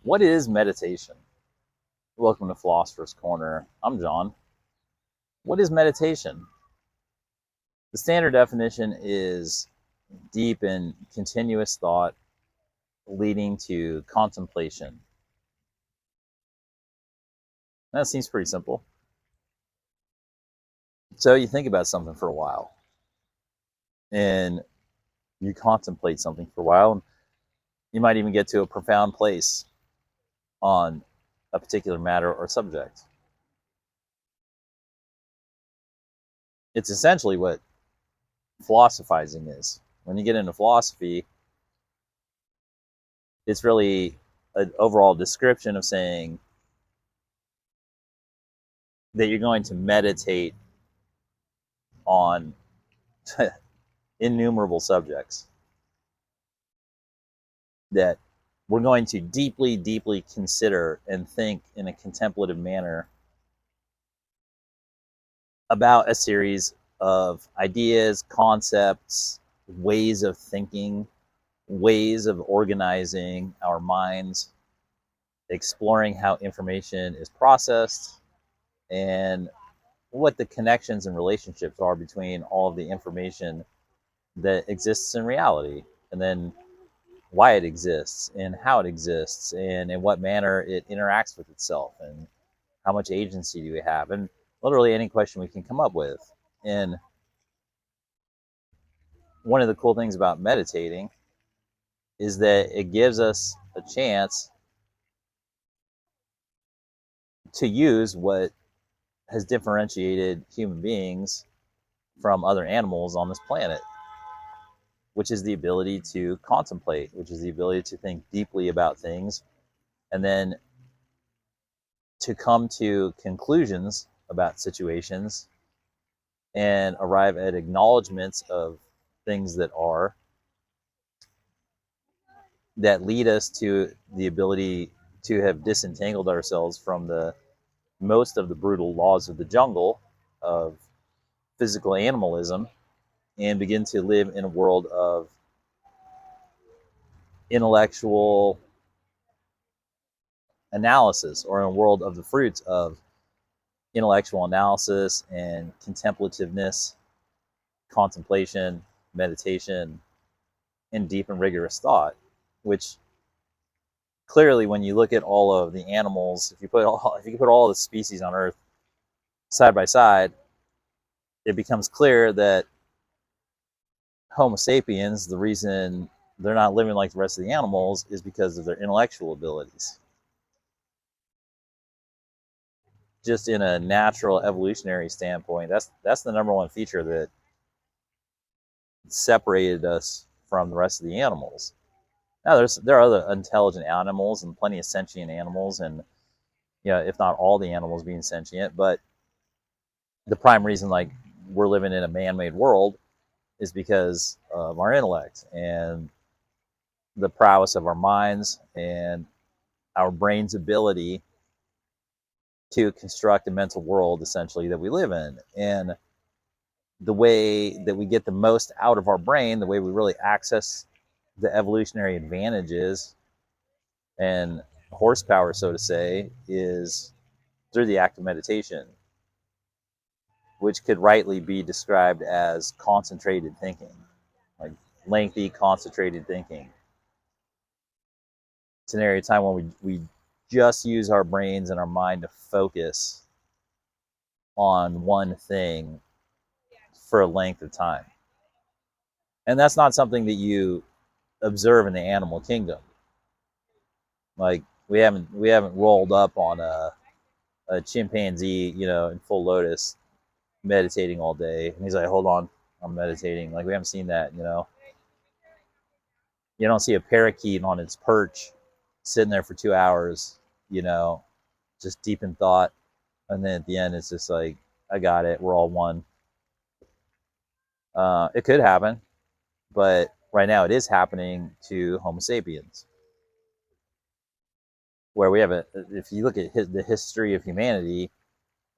What is meditation? Welcome to Philosopher's Corner. I'm John. What is meditation? The standard definition is deep and continuous thought leading to contemplation. That seems pretty simple. So you think about something for a while and you contemplate something for a while, and you might even get to a profound place on a particular matter or subject. It's essentially what philosophizing is. When you get into philosophy, it's really an overall description of saying that you're going to meditate on innumerable subjects, that we're going to deeply, deeply consider and think in a contemplative manner about a series of ideas, concepts, ways of thinking, ways of organizing our minds, exploring how information is processed, and what the connections and relationships are between all of the information that exists in reality, and then why it exists and how it exists and in what manner it interacts with itself and how much agency do we have, and literally any question we can come up with. And one of the cool things about meditating is that it gives us a chance to use what has differentiated human beings from other animals on this planet, which is the ability to contemplate, which is the ability to think deeply about things, and then to come to conclusions about situations and arrive at acknowledgments of things that are, that lead us to the ability to have disentangled ourselves from the most of the brutal laws of the jungle of physical animalism and begin to live in a world of intellectual analysis, or in a world of the fruits of intellectual analysis and contemplativeness, contemplation, meditation, and deep and rigorous thought, which clearly, when you look at all of the animals, if you put all the species on Earth side by side, it becomes clear that Homo sapiens, the reason they're not living like the rest of the animals is because of their intellectual abilities. Just in a natural evolutionary standpoint, that's the number one feature that separated us from the rest of the animals. Now, there are other intelligent animals and plenty of sentient animals, and if not all the animals being sentient, but the prime reason, like, we're living in a man-made world is because of our intellect and the prowess of our minds and our brain's ability to construct a mental world, essentially, that we live in. And the way that we get the most out of our brain, the way we really access the evolutionary advantages and horsepower, so to say, is through the act of meditation, which could rightly be described as concentrated thinking, like lengthy, concentrated thinking. It's an area of time when we just use our brains and our mind to focus on one thing for a length of time. And that's not something that you observe in the animal kingdom. Like, we haven't rolled up on a chimpanzee, in full lotus, meditating all day, and he's like, hold on, I'm meditating. Like, we haven't seen that. You don't see a parakeet on its perch sitting there for 2 hours, just deep in thought, and then at the end it's just like, I got it, we're all one. It could happen, but right now it is happening to Homo sapiens, where we have if you look at the history of humanity,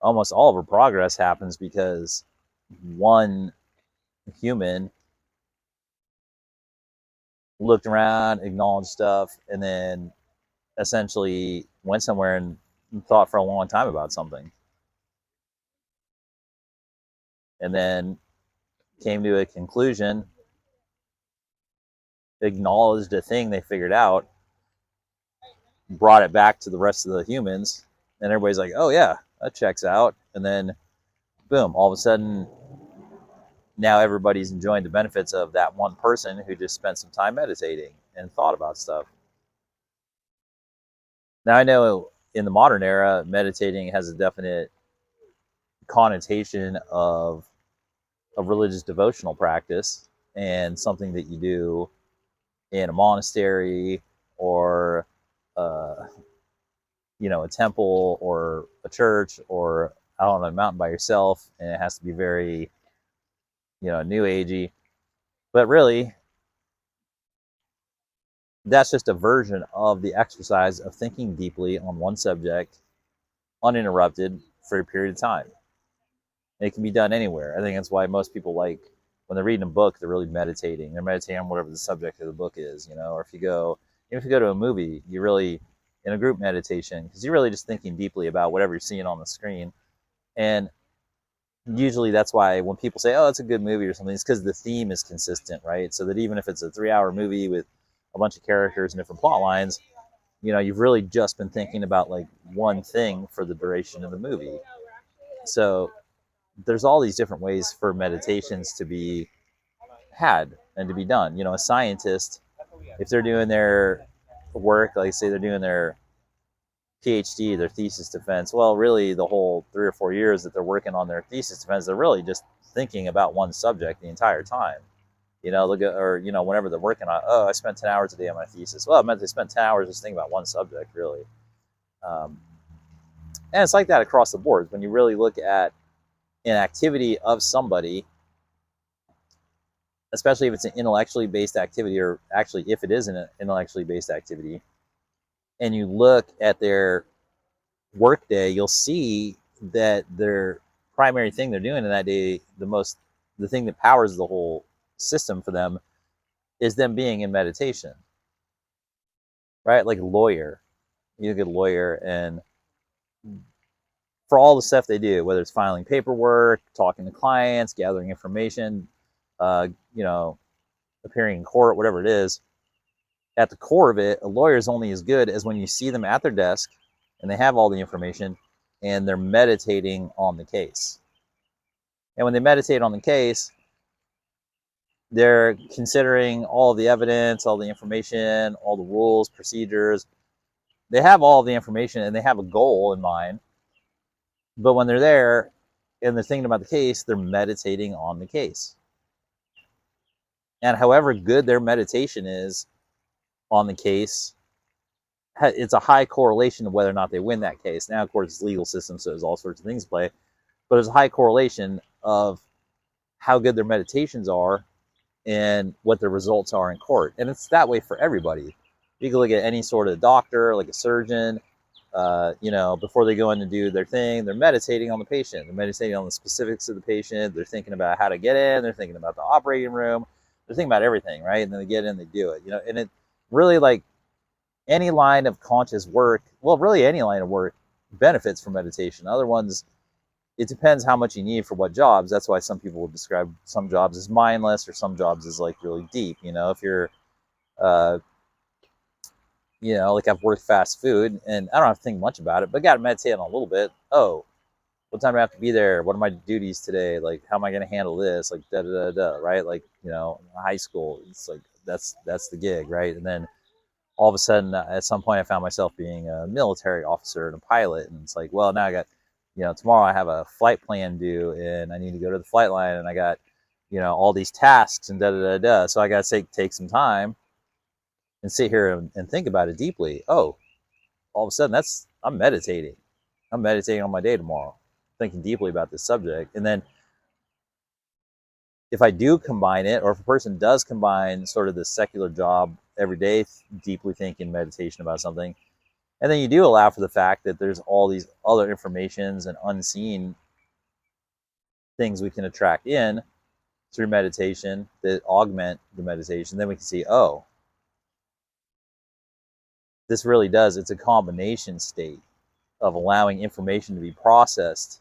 almost all of our progress happens because one human looked around, acknowledged stuff, and then essentially went somewhere and thought for a long time about something, and then came to a conclusion, acknowledged a thing they figured out, brought it back to the rest of the humans, and everybody's like, oh yeah, that checks out. And then boom, all of a sudden now everybody's enjoying the benefits of that one person who just spent some time meditating and thought about stuff. Now I know in the modern era, meditating has a definite connotation of a religious devotional practice and something that you do in a monastery or uh, a temple or a church or out on a mountain by yourself, and it has to be very new agey. But really, that's just a version of the exercise of thinking deeply on one subject uninterrupted for a period of time. It can be done anywhere. I think that's why most people, like, when they're reading a book, they're really meditating. They're meditating on whatever the subject of the book is, or if you go to a movie, you really, in a group meditation, because you're really just thinking deeply about whatever you're seeing on the screen. And usually that's why when people say, oh, it's a good movie or something, it's because the theme is consistent, right? So that even if it's a 3-hour movie with a bunch of characters and different plot lines, you've really just been thinking about like one thing for the duration of the movie. So there's all these different ways for meditations to be had and to be done. A scientist, if they're doing their work, like say they're doing their PhD, their thesis defense, well, really the whole 3 or 4 years that they're working on their thesis defense, they're really just thinking about one subject the entire time. Look at, or, whenever they're working on, oh, I spent 10 hours a day on my thesis. Well, it meant they spent 10 hours just thinking about one subject, really. And it's like that across the board. When you really look at an activity of somebody, especially if it's an intellectually based activity, or actually if it is an intellectually based activity, and you look at their workday, you'll see that their primary thing they're doing in that day, the thing that powers the whole system for them, is them being in meditation, right? Like a lawyer, you get a lawyer, and for all the stuff they do, whether it's filing paperwork, talking to clients, gathering information, uh, you know, appearing in court, whatever it is, at the core of it, a lawyer is only as good as when you see them at their desk and they have all the information and they're meditating on the case. And when they meditate on the case, they're considering all the evidence, all the information, all the rules, procedures. They have all the information and they have a goal in mind. But when they're there and they're thinking about the case, they're meditating on the case. And however good their meditation is on the case, it's a high correlation to whether or not they win that case. Now, of course, it's legal system, so there's all sorts of things at play. But there's a high correlation of how good their meditations are and what the results are in court. And it's that way for everybody. You can look at any sort of doctor, like a surgeon, before they go in to do their thing, they're meditating on the patient. They're meditating on the specifics of the patient. They're thinking about how to get in. They're thinking about the operating room. They're thinking about everything, right? And then they get in, they do it, and it really, like, any line of conscious work, well, really any line of work benefits from meditation. Other ones, it depends how much you need for what jobs. That's why some people would describe some jobs as mindless or some jobs as like really deep. If you're, uh, like I've worked fast food and I don't have to think much about it, but got to meditate on a little bit. Oh, what time do I have to be there? What are my duties today? Like, how am I going to handle this? Like, da da da da, right? Like, high school, it's like that's the gig, right? And then all of a sudden, at some point, I found myself being a military officer and a pilot, and it's like, well, now I got, tomorrow I have a flight plan due, and I need to go to the flight line, and I got, all these tasks and da da da da. So I got to take some time and sit here and think about it deeply. Oh, all of a sudden, I'm meditating. I'm meditating on my day tomorrow, thinking deeply about this subject, and then if I do combine it, or if a person does combine sort of the secular job every day, deeply thinking meditation about something, and then you do allow for the fact that there's all these other informations and unseen things we can attract in through meditation that augment the meditation, then we can see, oh, this really does, it's a combination state of allowing information to be processed.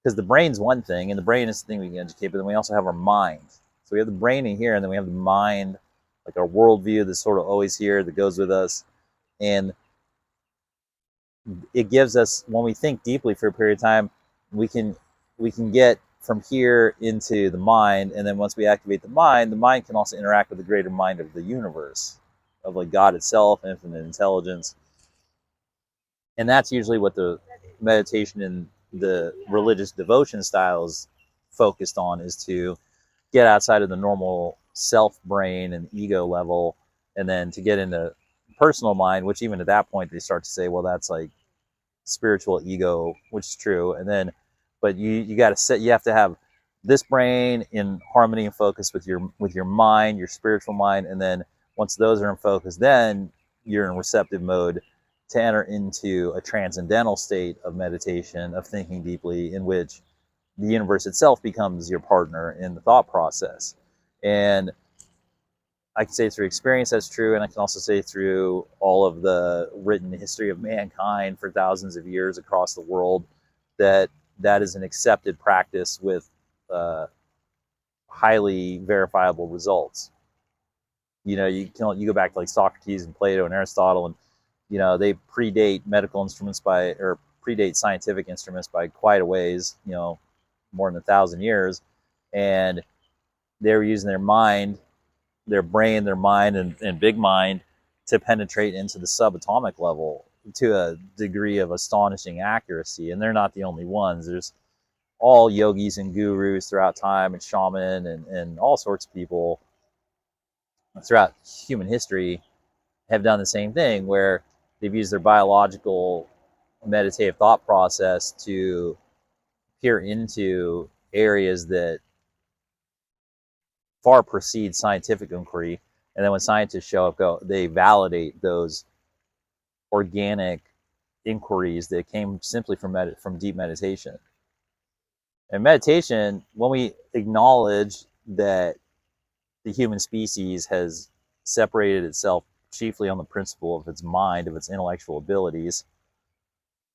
Because the brain's one thing, and the brain is the thing we can educate, but then we also have our mind. So we have the brain in here, and then we have the mind, like our worldview that's sort of always here, that goes with us. And it gives us, when we think deeply for a period of time, we can get from here into the mind, and then once we activate the mind can also interact with the greater mind of the universe, of like God itself, infinite intelligence. And that's usually what the meditation and the religious devotion styles focused on, is to get outside of the normal self brain and ego level, and then to get into personal mind, which even at that point they start to say, well, that's like spiritual ego, which is true. And then, but you got to set, you have to have this brain in harmony and focus with your mind, your spiritual mind. And then once those are in focus, then you're in receptive mode to enter into a transcendental state of meditation, of thinking deeply, in which the universe itself becomes your partner in the thought process. And I can say through experience that's true, and I can also say through all of the written history of mankind for thousands of years across the world, that is an accepted practice with highly verifiable results. You know, you go back to like Socrates and Plato and Aristotle, and you know, they predate medical instruments or predate scientific instruments by quite a ways, you know, more than 1,000 years. And they were using their mind, their brain, their mind, and big mind to penetrate into the subatomic level to a degree of astonishing accuracy. And they're not the only ones. There's all yogis and gurus throughout time, and shaman, and all sorts of people throughout human history have done the same thing, where they've used their biological meditative thought process to peer into areas that far precede scientific inquiry. And then when scientists show up, they validate those organic inquiries that came simply from deep meditation. And meditation, when we acknowledge that the human species has separated itself chiefly on the principle of its mind, of its intellectual abilities,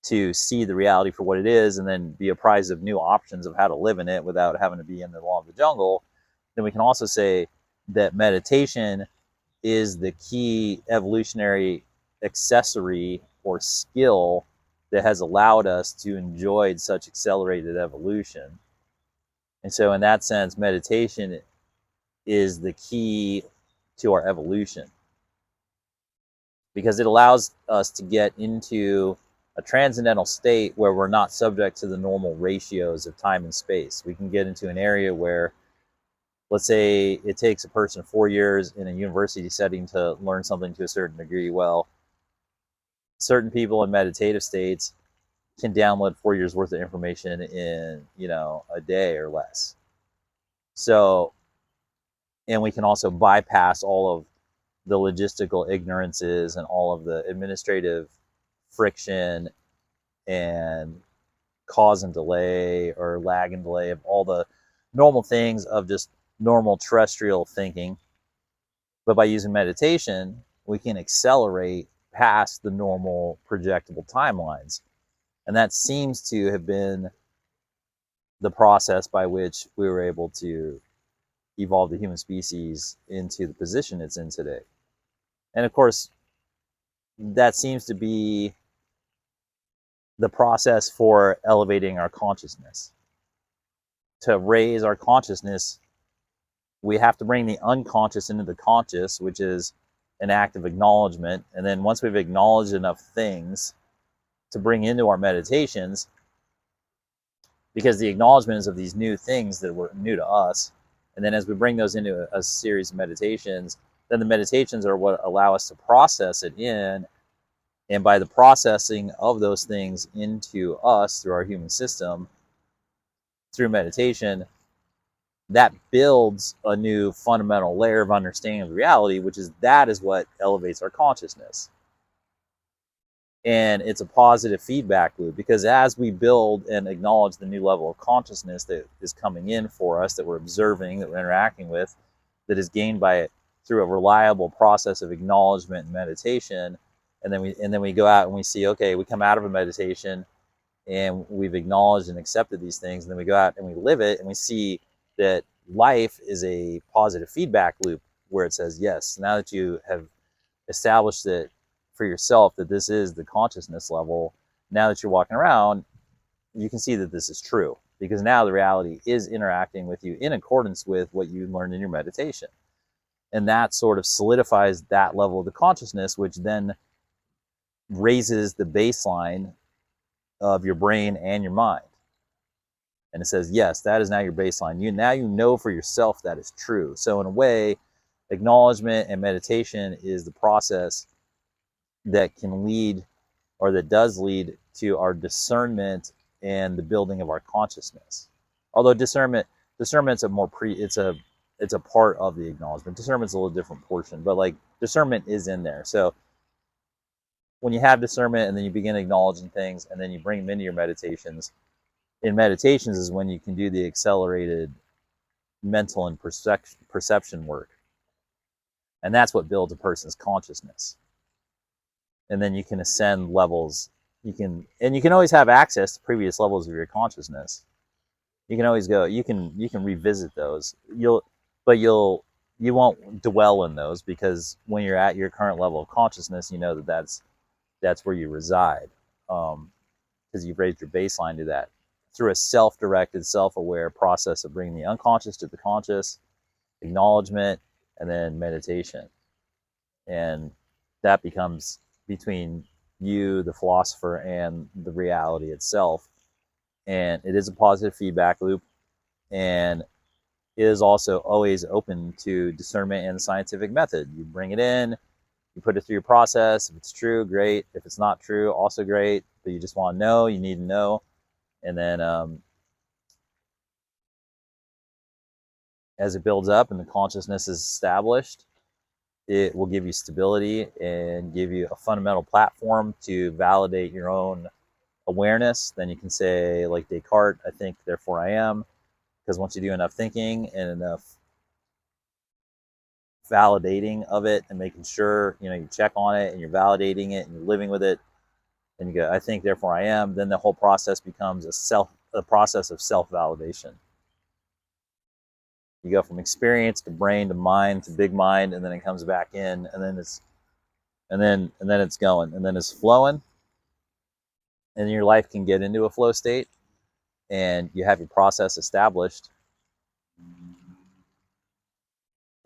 to see the reality for what it is, and then be apprised of new options of how to live in it without having to be in the law of the jungle, then we can also say that meditation is the key evolutionary accessory or skill that has allowed us to enjoy such accelerated evolution. And so in that sense, meditation is the key to our evolution, because it allows us to get into a transcendental state where we're not subject to the normal ratios of time and space. We can get into an area where, let's say it takes a person 4 years in a university setting to learn something to a certain degree. Well, certain people in meditative states can download 4 years worth of information in, you know, a day or less. So, and we can also bypass all of the logistical ignorances and all of the administrative friction and cause and delay, or lag and delay, of all the normal things of just normal terrestrial thinking. But by using meditation, we can accelerate past the normal projectable timelines. And that seems to have been the process by which we were able to evolve the human species into the position it's in today. And of course, that seems to be the process for elevating our consciousness. To raise our consciousness, we have to bring the unconscious into the conscious, which is an act of acknowledgement. And then once we've acknowledged enough things to bring into our meditations, because the acknowledgement is of these new things that were new to us, and then as we bring those into a series of meditations, then the meditations are what allow us to process it in. And by the processing of those things into us through our human system, through meditation, that builds a new fundamental layer of understanding of reality, that is what elevates our consciousness. And it's a positive feedback loop, because as we build and acknowledge the new level of consciousness that is coming in for us, that we're observing, that we're interacting with, that is gained by it through a reliable process of acknowledgement and meditation, And then we go out and we see, okay, we come out of a meditation and we've acknowledged and accepted these things, and then we go out and we live it, and we see that life is a positive feedback loop where it says, yes, now that you have established it for yourself that this is the consciousness level, now that you're walking around, you can see that this is true, because now the reality is interacting with you in accordance with what you learned in your meditation. And that sort of solidifies that level of the consciousness, which then raises the baseline of your brain and your mind. And it says, yes, that is now your baseline. Now you know for yourself that is true. So in a way, acknowledgement and meditation is the process that can lead, or that does lead, to our discernment and the building of our consciousness. Although discernment's a more it's a part of the acknowledgement. Discernment's a little different portion, but like discernment is in there. So when you have discernment and then you begin acknowledging things and then you bring them into your meditations, in meditations is when you can do the accelerated mental and perception work. And that's what builds a person's consciousness. And then you can ascend levels. You can always have access to previous levels of your consciousness. You can always go, you can revisit those. You won't dwell in those, because when you're at your current level of consciousness, you know that's where you reside, because you've raised your baseline to that through a self-directed, self-aware process of bringing the unconscious to the conscious, acknowledgement, and then meditation. And that becomes between you, the philosopher, and the reality itself. And it is a positive feedback loop, and it is also always open to discernment and the scientific method. You bring it in, you put it through your process. If it's true, great. If it's not true, also great. But you just want to know, you need to know. And then as it builds up and the consciousness is established, it will give you stability and give you a fundamental platform to validate your own awareness. Then you can say, like Descartes, I think, therefore I am. Because once you do enough thinking and enough validating of it and making sure, you check on it and you're validating it and you're living with it, and you go, I think, therefore I am, then the whole process becomes a process of self-validation. You go from experience to brain to mind to big mind, and then it comes back in, and then it's going, and then it's flowing, and your life can get into a flow state, and you have your process established,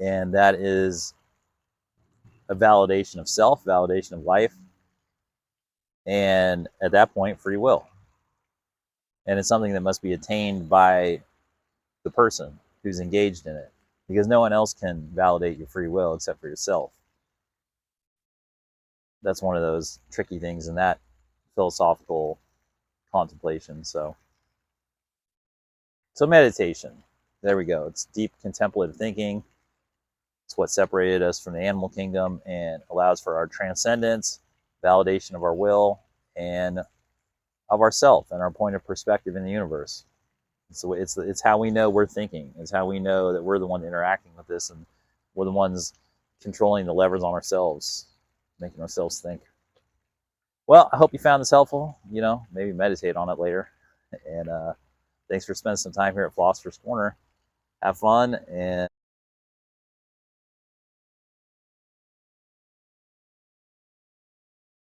and that is a validation of self, validation of life, and at that point, free will. And it's something that must be attained by the person who's engaged in it, because no one else can validate your free will except for yourself. That's one of those tricky things in that philosophical contemplation. So meditation, there we go. It's deep contemplative thinking. It's what separated us from the animal kingdom and allows for our transcendence, validation of our will, and of ourself and our point of perspective in the universe. So it's how we know we're thinking. It's how we know that we're the one interacting with this, and we're the ones controlling the levers on ourselves, making ourselves think. Well, I hope you found this helpful. Maybe meditate on it later. And thanks for spending some time here at Philosopher's Corner. Have fun, and